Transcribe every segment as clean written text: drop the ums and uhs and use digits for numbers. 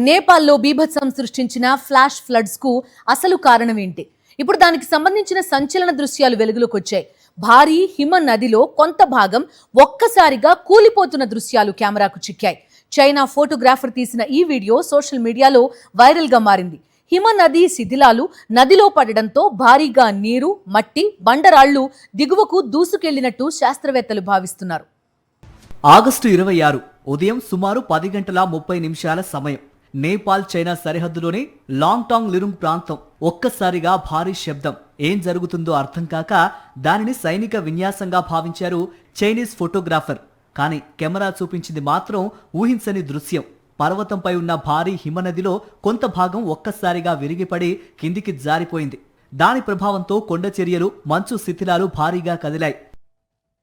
నేపాల్లో బీభత్సం సృష్టించిన ఫ్లాష్ ఫ్లడ్స్ కు అసలు కారణం ఏంటి? ఇప్పుడు దానికి సంబంధించిన సంచలన దృశ్యాలు వెలుగులోకి వచ్చాయి. భారీ హిమ నదిలో కొంత భాగం ఒక్కసారిగా కూలిపోతున్న దృశ్యాలు కెమెరాకు చిక్కాయి. చైనా ఫోటోగ్రాఫర్ తీసిన ఈ వీడియో సోషల్ మీడియాలో వైరల్ గా మారింది. హిమ నది శిథిలాలు నదిలో పడడంతో భారీగా నీరు, మట్టి, బండరాళ్లు దిగువకు దూసుకెళ్లినట్టు శాస్త్రవేత్తలు భావిస్తున్నారు. ఆగస్టు 26 ఉదయం సుమారు 10 గంటల 30 నిమిషాల సమయం. నేపాల్ చైనా సరిహద్దులోని లాంగ్టాంగ్ లిరుంగ్ ప్రాంతం. ఒక్కసారిగా భారీ శబ్దం. ఏం జరుగుతుందో అర్థం కాక దానిని సైనిక విన్యాసంగా భావించారు చైనీస్ ఫోటోగ్రాఫర్. కానీ కెమెరా చూపించింది మాత్రం ఊహించని దృశ్యం. పర్వతంపై ఉన్న భారీ హిమనదిలో కొంత భాగం ఒక్కసారిగా విరిగిపడి కిందికి జారిపోయింది. దాని ప్రభావంతో కొండ చర్యలు, మంచు శిథిలాలు భారీగా కదిలాయి.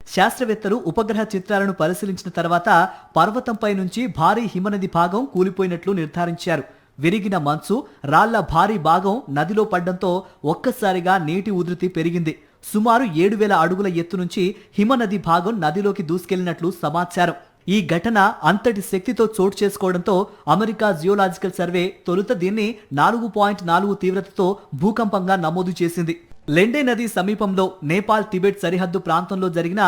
శాస్త్రవేత్తలు ఉపగ్రహ చిత్రాలను పరిశీలించిన తర్వాత పర్వతంపై నుంచి భారీ హిమనది భాగం కూలిపోయినట్లు నిర్ధారించారు. విరిగిన మంచు, రాళ్ల భారీ భాగం నదిలో పడ్డంతో ఒక్కసారిగా నీటి ఉధృతి పెరిగింది. సుమారు 7,000 అడుగుల ఎత్తు నుంచి హిమనది భాగం నదిలోకి దూసుకెళ్లినట్లు సమాచారం. ఈ ఘటన అంతటి శక్తితో చోటు చేసుకోవడంతో అమెరికా జియోలాజికల్ సర్వే తొలుత దీన్ని 4.4 తీవ్రతతో భూకంపంగా నమోదు చేసింది. లెండే నది సమీపంలో నేపాల్ టిబెట్ సరిహద్దు ప్రాంతంలో జరిగిన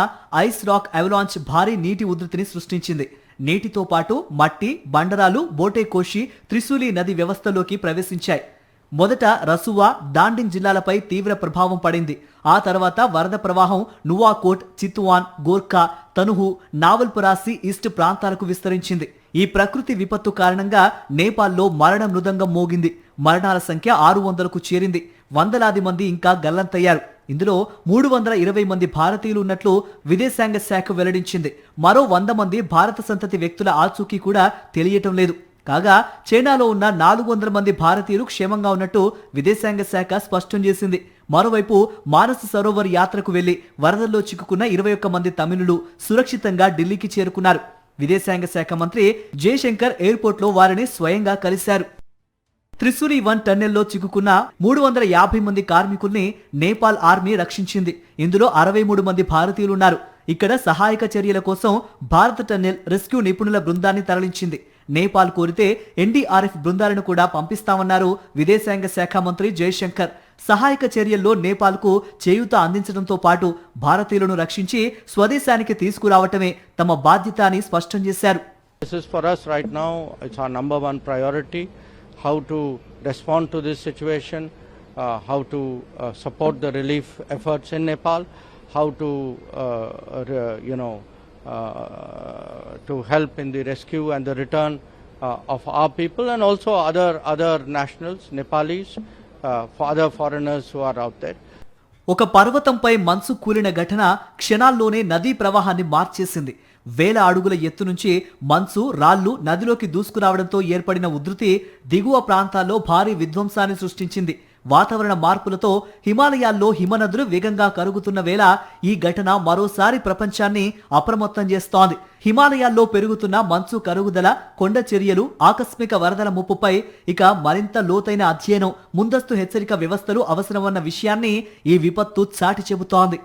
ఐస్ రాక్ అవలాంచ్ భారీ నీటి ఉధృతిని సృష్టించింది. నీటితో పాటు మట్టి, బండరాలు, బోటేకోషి, త్రిశూలి నది వ్యవస్థలోకి ప్రవేశించాయి. మొదట రసువా, దాండింగ్ జిల్లాలపై తీవ్ర ప్రభావం పడింది. ఆ తర్వాత వరద ప్రవాహం నువాకోట్, చిత్వాన్, గోర్ఖా, తనుహు, నావల్పరాసి ఈస్ట్ ప్రాంతాలకు విస్తరించింది. ఈ ప్రకృతి విపత్తు కారణంగా నేపాల్లో మరణ మృదంగం మోగింది. మరణాల సంఖ్య 600కు చేరింది. వందలాది మంది ఇంకా గల్లంతయ్యారు. ఇందులో 320 మంది భారతీయులు ఉన్నట్లు విదేశాంగ శాఖ వెల్లడించింది. మరో 100 మంది భారత సంతతి వ్యక్తుల ఆచూకీ కూడా తెలియటం లేదు. కాగా చైనాలో ఉన్న 400 మంది భారతీయులు క్షేమంగా ఉన్నట్టు విదేశాంగ శాఖ స్పష్టం చేసింది. మరోవైపు మానస సరోవర్ యాత్రకు వెళ్లి వరదల్లో చిక్కుకున్న 21 మంది తమిళులు సురక్షితంగా ఢిల్లీకి చేరుకున్నారు. విదేశాంగ శాఖ మంత్రి జయశంకర్ ఎయిర్పోర్ట్లో వారిని స్వయంగా కలిశారు. త్రిశూలి 1 టన్నెల్లో చిక్కుకున్న 350 మంది కార్మికుల్ని నేపాల్ ఆర్మీ రక్షించింది. ఇందులో 63 మంది భారతీయులున్నారు. ఇక్కడ సహాయక చర్యల కోసం భారత టన్నెల్ రెస్క్యూ నిపుణుల బృందాన్ని తరలించింది. నేపాల్ కోరితే ఎన్డీఆర్ఎఫ్ బృందాలను కూడా పంపిస్తామన్నారు విదేశాంగ శాఖ మంత్రి జయశంకర్. సహాయక చర్యల్లో నేపాల్కు చేయూత అందించడంతో పాటు భారతీయులను రక్షించి స్వదేశానికి తీసుకురావటమే తమ బాధ్యత అని స్పష్టం చేశారు. This is for us right now. It's our number one priority. How to respond to this situation, how to support the relief efforts in Nepal, how to to help in the rescue and the return of our people and also other nationals, Nepalis, other foreigners who are out there. ఒక పర్వతంపై మంచు కూలిన ఘటన క్షణాల్లోనే నదీ ప్రవాహాన్ని మార్చేసింది. వేల అడుగుల ఎత్తు నుంచి మంచు, రాళ్లు నదిలోకి దూసుకురావడంతో ఏర్పడిన ఉధృతి దిగువ ప్రాంతాల్లో భారీ విధ్వంసాన్ని సృష్టించింది. వాతావరణ మార్పులతో హిమాలయాల్లో హిమనదులు వేగంగా కరుగుతున్న వేళ ఈ ఘటన మరోసారి ప్రపంచాన్ని అప్రమత్తం చేస్తోంది. హిమాలయాల్లో పెరుగుతున్న మంచు కరుగుదల, కొండ చర్యలు, ఆకస్మిక వరదల ముప్పుపై ఇక మరింత లోతైన అధ్యయనం, ముందస్తు హెచ్చరిక వ్యవస్థలు అవసరమన్న విషయాన్ని ఈ విపత్తు చాటి చెబుతోంది.